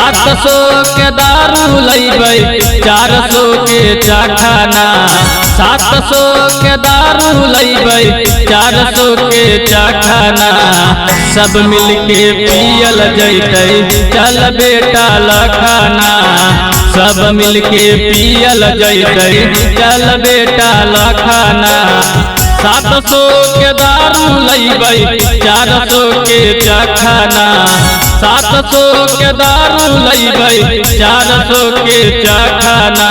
700 के दारू लैबै 400 के चखाना। 700 के दारू लैबै 400 के चखाना। सब मिलके पियल जैतै चल बेटा लखाना। सब मिलके पियल जैतै चल बेटा लखाना। 700 के दारू लैबै 400 के चखाना। 700 के दारू लैबै 400 के चखाना।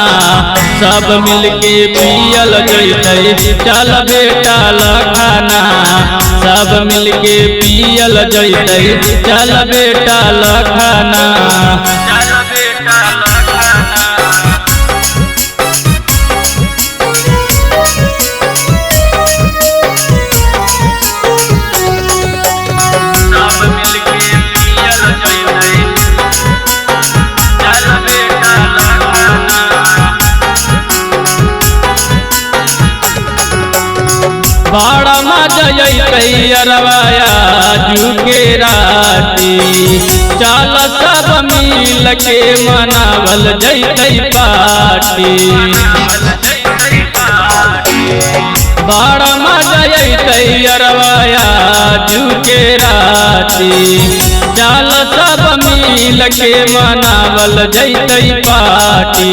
सब मिलके पियल जैतै चल बेटा लखाना। सब मिलके पियल जैतै चल बेटा लखाना। बड़ा मजा अइतै अरवाया जुके राती। चल सब मिल के मनावल जैतै पार्टी। बड़ा मजा अइतै अरवाया जुके राती। चल सब मिल के मनावल जैतै पार्टी।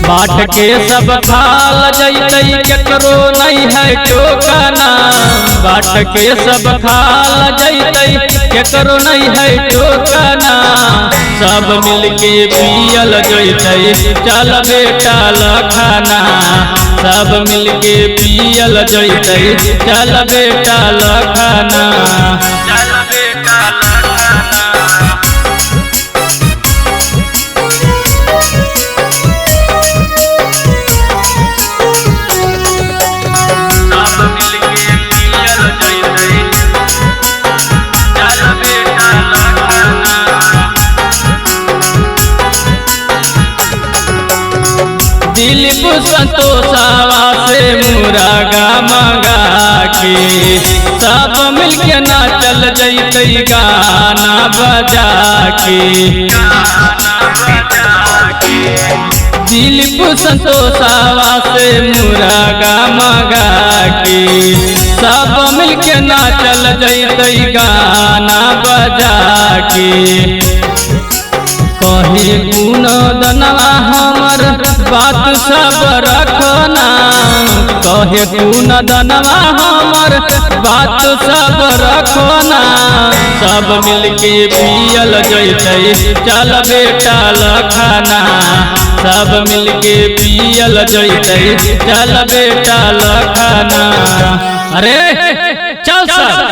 बाट के सब खाल जैतै केकरो नहीं है टोकना। बाट के सब खाल जैतै केकरो नहीं है टोकना। सब मिलके पियल जैतै चल बेटा लखाना। सब मिलके पियल जैतै चल बेटा लखाना। दिलीप संतोषावा से मुरागा मंगा के। सब मिलके नाचल जैतै गाना बजा के। दिलीप संतोषावा से मुरागा मंगा के। सब मिलके नाचल जैतै गाना बजा के। कहे गुण दनवा हमर बात सब रखना। कहे गुण दनवा हमर बात सब रखना। सब मिलके पियल जैतै चल बेटा लखाना। सब मिलके पियल जैतै चल बेटा लखाना। अरे चल सब।